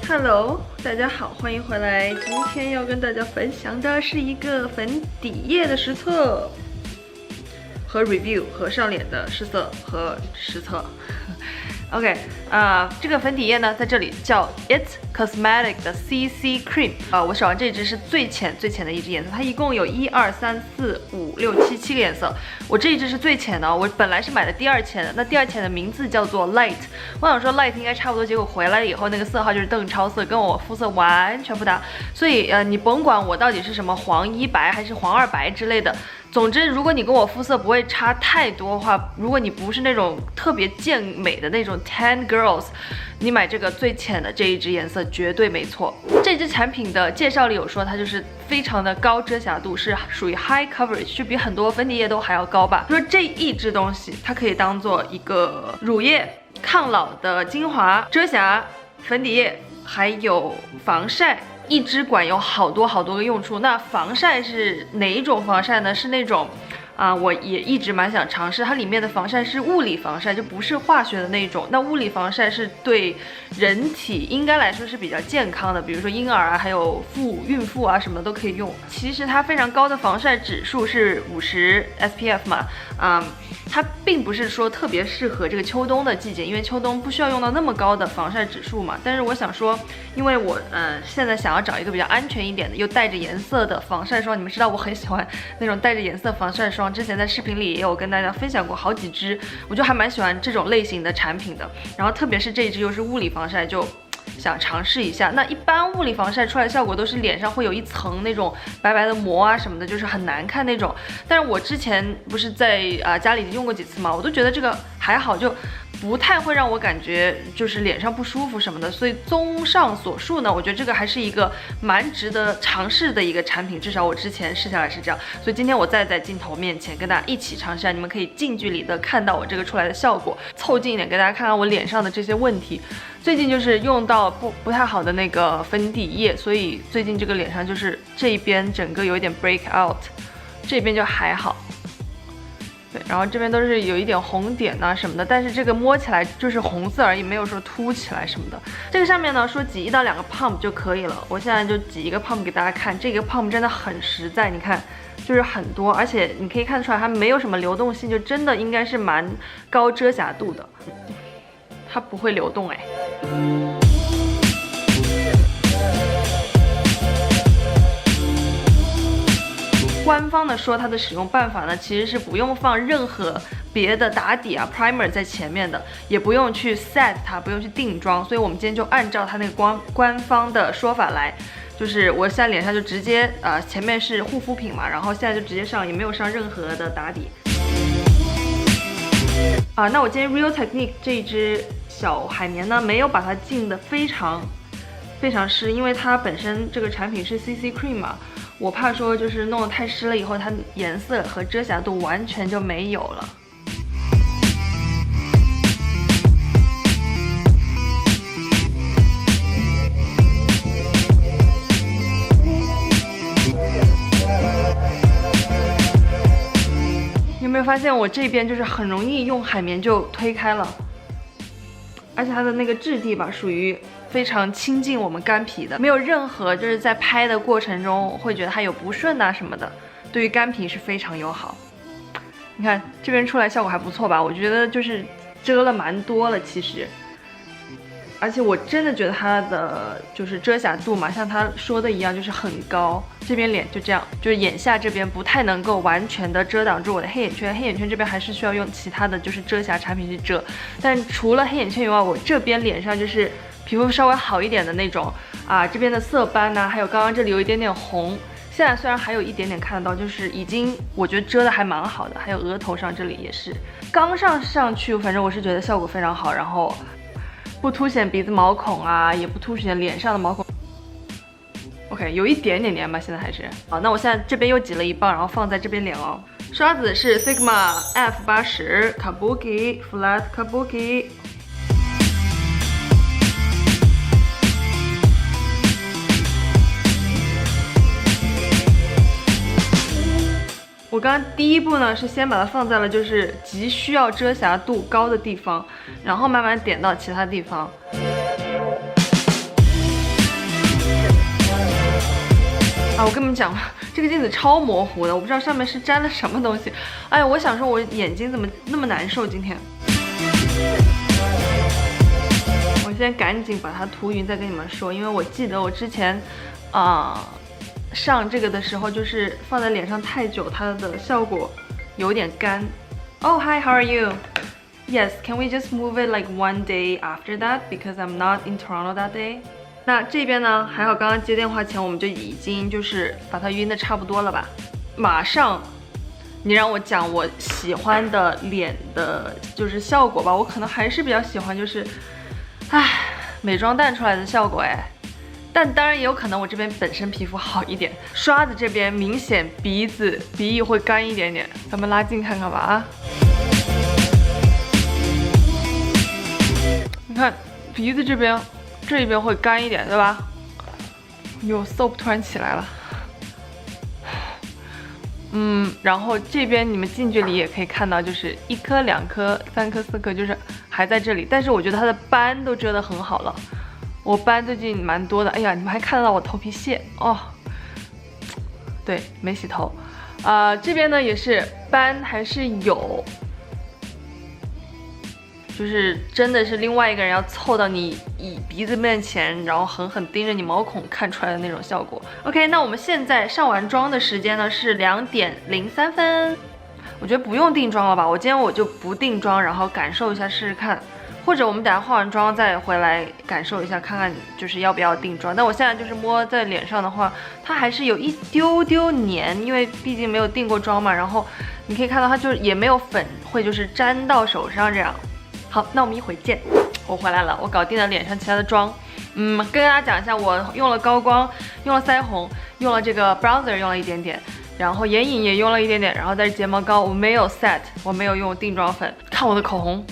Hello， 大家好，欢迎回来。今天要跟大家分享的是一个粉底液的实测和 review 和上脸的试色和实测。OK， 这个粉底液呢，在这里叫 It Cosmetic 的 CC Cream。我手上这支是最浅的一支颜色，它一共有1、2、3、4、5、6、7个颜色。我这一支是最浅的，我本来是买的第2浅的，那第2浅的名字叫做 Light。我想说 Light 应该差不多，结果回来以后那个色号就是邓超色，跟我肤色完全不搭。所以你甭管我到底是什么黄1白还是黄2白之类的。总之，如果你跟我肤色不会差太多的话，如果你不是那种特别健美的那种 tan girls， 你买这个最浅的这一支颜色绝对没错。这支产品的介绍里有说，它就是非常的高遮瑕度，是属于 high coverage， 就比很多粉底液都还要高吧。说这一支东西，它可以当做一个乳液、抗老的精华、遮瑕、粉底液，还有防晒。一支管有好多个用处。那防晒是哪一种防晒呢？是那种我也一直蛮想尝试，它里面的防晒是物理防晒，就不是化学的那种。那物理防晒是对人体应该来说是比较健康的，比如说婴儿啊，还有孕妇啊什么的都可以用。其实它非常高的防晒指数是50 SPF 嘛，它并不是说特别适合这个秋冬的季节，因为秋冬不需要用到那么高的防晒指数嘛。但是我想说，因为我现在想要找一个比较安全一点的，又带着颜色的防晒霜。你们知道我很喜欢那种带着颜色防晒霜，之前在视频里也有跟大家分享过好几支，我就还蛮喜欢这种类型的产品的。然后特别是这一支又是物理防晒，就想尝试一下。那一般物理防晒出来的效果都是脸上会有一层那种白白的膜啊什么的，就是很难看那种。但是我之前不是在家里用过几次嘛，我都觉得这个还好，就不太会让我感觉就是脸上不舒服什么的。所以综上所述呢，我觉得这个还是一个蛮值得尝试的一个产品，至少我之前试下来是这样。所以今天我再在镜头面前跟大家一起尝试下，你们可以近距离的看到我这个出来的效果，凑近一点给大家看看我脸上的这些问题。最近就是用到不太好的那个粉底液，所以最近这个脸上就是这一边整个有一点 break out， 这边就还好。对，然后这边都是有一点红点啊什么的，但是这个摸起来就是红色而已，没有说凸起来什么的。这个上面呢说挤1到2个 pump 就可以了，我现在就挤一个 pump 给大家看。这个 pump 真的很实在，你看就是很多，而且你可以看出来它没有什么流动性，就真的应该是蛮高遮瑕度的。它不会流动哎。官方的说它的使用办法呢，其实是不用放任何别的打底啊 primer 在前面的，也不用去 set 它，不用去定妆。所以我们今天就按照它那个官方的说法来，就是我现在脸上就直接前面是护肤品嘛，然后现在就直接上，也没有上任何的打底。那我今天 Real Technique 这一支小海绵呢，没有把它浸得非常湿，因为它本身这个产品是 CC Cream 嘛，我怕说就是弄得太湿了以后，它颜色和遮瑕度完全就没有了。有没有发现我这边就是很容易用海绵就推开了，而且它的那个质地吧，属于非常亲近我们干皮的，没有任何就是在拍的过程中会觉得它有不顺啊什么的，对于干皮是非常友好。你看这边出来效果还不错吧？我觉得就是遮了蛮多了其实，而且我真的觉得它的就是遮瑕度嘛，像他说的一样，就是很高。这边脸就这样，就是眼下这边不太能够完全的遮挡住我的黑眼圈，黑眼圈这边还是需要用其他的就是遮瑕产品去遮。但除了黑眼圈以外，我这边脸上就是皮肤稍微好一点的那种这边的色斑呢，还有刚刚这里有一点点红，现在虽然还有一点点看得到，就是已经我觉得遮的还蛮好的。还有额头上这里也是，刚上去，反正我是觉得效果非常好，然后不凸显鼻子毛孔啊，也不凸显脸上的毛孔。OK， 有一点点黏吧，现在还是。好，那我现在这边又挤了一磅，然后放在这边脸哦。刷子是 Sigma F80 Kabuki Flat Kabuki。我我刚刚第一步呢是先把它放在了就是极需要遮瑕度高的地方，然后慢慢点到其他地方。啊，我跟你们讲，这个镜子超模糊的，我不知道上面是沾了什么东西。哎呀，我想说我眼睛怎么那么难受今天。我先赶紧把它涂匀，再跟你们说，因为我记得我之前，上这个的时候就是放在脸上太久，它的效果有点干。Oh, hi, how are you? Yes, can we just move it like one day after that because I'm not in Toronto that day? 那这边呢，还好刚刚接电话前我们就已经就是把它晕的差不多了吧？马上，你让我讲我喜欢的脸的就是效果吧，我可能还是比较喜欢就是，美妆蛋出来的效果哎。但当然也有可能我这边本身皮肤好一点，刷子这边明显鼻翼会干一点点，咱们拉近看看吧啊。你看鼻子这边。这边会干一点，对吧？有 soap 突然起来了，然后这边你们近距离也可以看到，就是1颗、2颗、3颗、4颗，就是还在这里。但是我觉得它的斑都遮得很好了，我斑最近蛮多的。哎呀，你们还看得到我头皮屑哦。对，没洗头。这边呢也是斑还是有。就是真的是另外一个人要凑到你鼻子面前，然后狠狠盯着你毛孔看出来的那种效果。OK， 那我们现在上完妆的时间呢是2点03分，我觉得不用定妆了吧？我今天我就不定妆，然后感受一下试试看，或者我们等下化完妆再回来感受一下，看看就是要不要定妆。但我现在就是摸在脸上的话，它还是有一丢丢黏，因为毕竟没有定过妆嘛。然后你可以看到它就是也没有粉会就是粘到手上这样。好，那我们一会见。我回来了，我搞定了脸上其他的妆。跟大家讲一下，我用了高光，用了腮红，用了这个 bronzer 用了一点点，然后眼影也用了一点点，然后在睫毛膏我没有 set， 我没有用定妆粉。看我的口红，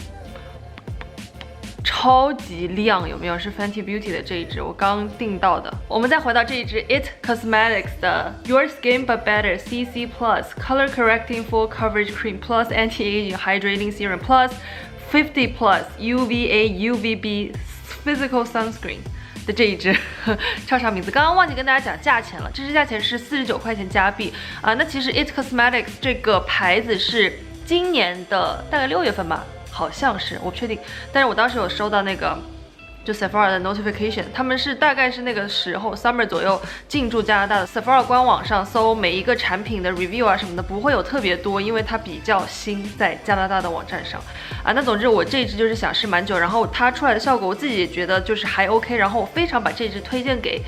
超级亮，有没有？是 Fenty Beauty 的这一支，我刚订到的。我们再回到这一支 It Cosmetics 的 Your Skin But Better CC Plus Color Correcting Full Coverage Cream Plus Anti-Aging Hydrating Serum Plus 50 Plus UVA UVB Physical Sunscreen 的这一支超长名字，刚刚忘记跟大家讲价钱了，这支价钱是49块钱加币啊。那其实 It Cosmetics 这个牌子是今年的大概6月份吧，好像是，我不确定，但是我当时有收到那个就 Sephora 的 notification， 他们是大概是那个时候 summer 左右进驻加拿大的。Sephora 官网上搜每一个产品的 review 啊什么的不会有特别多，因为它比较新，在加拿大的网站上啊。那总之我这一支就是想试蛮久，然后它出来的效果我自己也觉得就是还 OK， 然后我非常把这支推荐给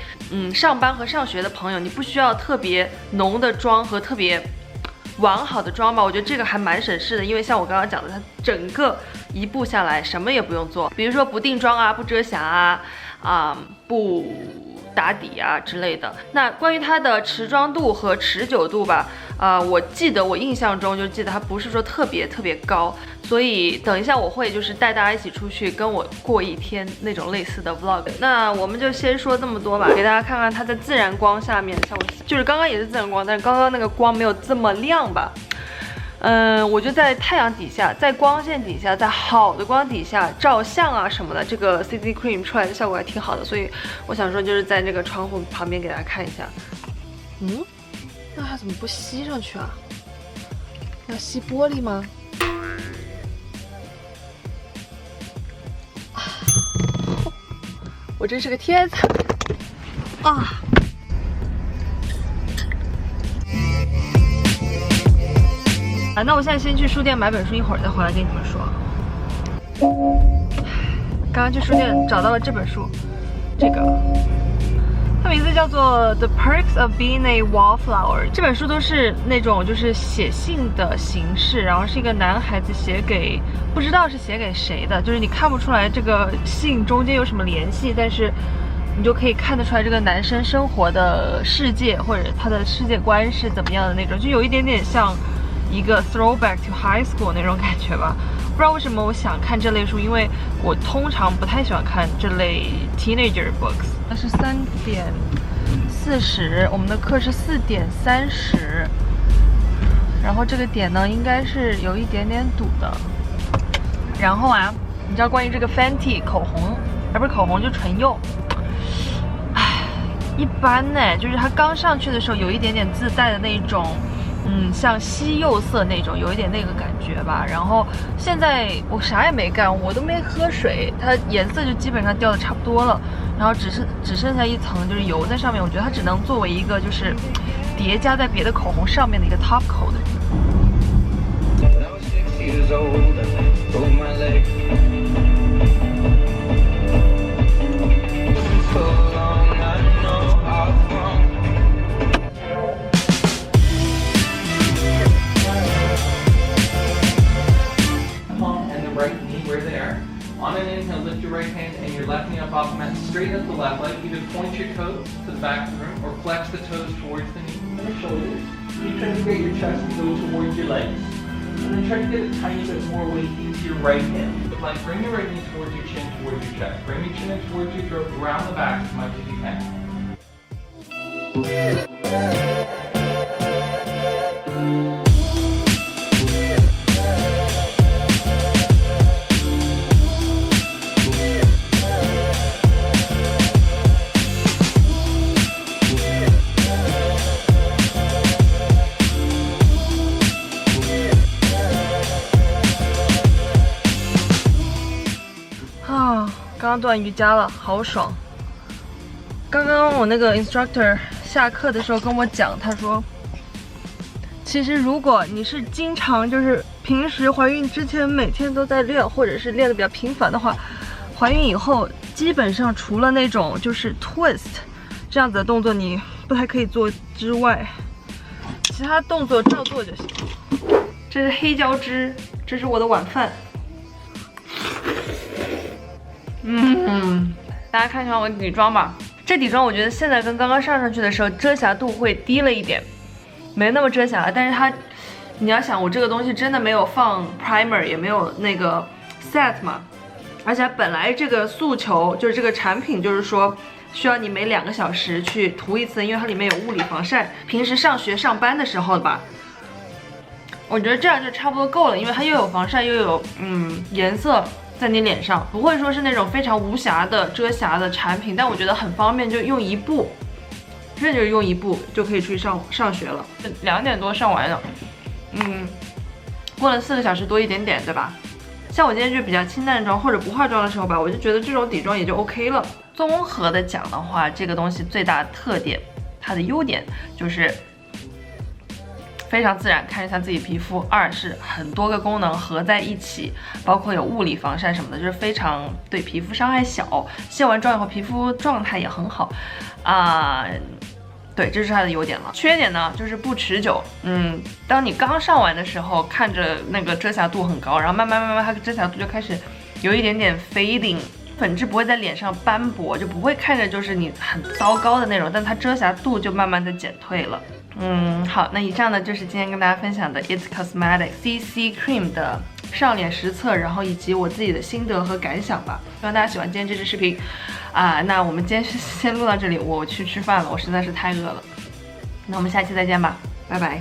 上班和上学的朋友，你不需要特别浓的妆和特别完好的妆吧，我觉得这个还蛮省事的，因为像我刚刚讲的，它整个一步下来什么也不用做，比如说不定妆啊、不遮瑕啊、不打底啊之类的。那关于它的持妆度和持久度吧，我记得我印象中就记得它不是说特别高，所以等一下我会就是带大家一起出去跟我过一天那种类似的 vlog。那我们就先说这么多吧，给大家看看它在自然光下面，像我就是刚刚也是自然光，但是刚刚那个光没有这么亮吧。我觉得在太阳底下，在光线底下，在好的光底下照相啊什么的，这个 CC Cream 出来的效果还挺好的，所以我想说就是在那个窗户旁边给大家看一下。那它怎么不吸上去啊？要吸玻璃吗？我真是个天才啊！那我现在先去书店买本书，一会儿再回来跟你们说。刚刚去书店找到了这本书，这个它名字叫做《The Perks of Being a Wallflower》。这本书都是那种就是写信的形式，然后是一个男孩子写给不知道是写给谁的，就是你看不出来这个信中间有什么联系，但是你就可以看得出来这个男生生活的世界或者他的世界观是怎么样的那种，就有一点点像一个 throwback to high school 那种感觉吧。不知道为什么我想看这类书，因为我通常不太喜欢看这类 teenager books。那是3点40，我们的课是4点30，然后这个点呢应该是有一点点堵的。然后啊，你知道关于这个 Fenty 口红，不是口红就唇釉，唉，一般呢，就是它刚上去的时候有一点点自带的那种。像西柚色那种，有一点那个感觉吧。然后现在我啥也没干，我都没喝水，它颜色就基本上掉的差不多了。然后只剩下一层就是油在上面，我觉得它只能作为一个就是叠加在别的口红上面的一个 top coat。On an inhale, lift your right hand and your left knee up off the mat, straighten up the left leg. Either point your toes to the back of the room or flex the toes towards the knees and the shoulders. Keep trying to get your chest to go towards your legs. And then try to get a tiny bit more weight into your right hip. Like bring your right knee towards your chin, towards your chest. Bring your chin in towards your throat, round the back as much as you can. 刚刚段瑜伽了，好爽。刚刚我那个 instructor 下课的时候跟我讲，他说，其实如果你是经常就是平时怀孕之前每天都在练，或者是练得比较频繁的话，怀孕以后基本上除了那种就是 twist 这样子的动作你不太可以做之外，其他动作照做就行。这是黑椒汁，这是我的晚饭。大家看一下我的底妆吧。这底妆我觉得现在跟刚刚上去的时候遮瑕度会低了一点，没那么遮瑕了。但是它，你要想我这个东西真的没有放 primer， 也没有那个 set 嘛，而且本来这个诉求就是这个产品就是说需要你每2个小时去涂一次，因为它里面有物理防晒。平时上学上班的时候吧，我觉得这样就差不多够了，因为它又有防晒又有颜色。在你脸上不会说是那种非常无瑕的遮瑕的产品，但我觉得很方便，就用一步，真的就是用一步就可以出去上学了。2点多上完了，过了4个小时多一点点，对吧？像我今天就比较清淡妆或者不化妆的时候吧，我就觉得这种底妆也就 OK 了。综合的讲的话，这个东西最大的特点，它的优点就是非常自然，看着像自己皮肤。2是很多个功能合在一起，包括有物理防晒什么的，就是非常对皮肤伤害小。卸完妆以后皮肤状态也很好对，这是它的优点了。缺点呢就是不持久。当你刚上完的时候，看着那个遮瑕度很高，然后慢慢它的遮瑕度就开始有一点点 fading， 粉质不会在脸上斑驳，就不会看着就是你很糟糕的那种，但它遮瑕度就慢慢的减退了。好，那以上呢就是今天跟大家分享的 It's Cosmetics CC Cream 的上脸实测，然后以及我自己的心得和感想吧。希望大家喜欢今天这支视频那我们今天先录到这里，我去吃饭了，我实在是太饿了。那我们下期再见吧，拜拜。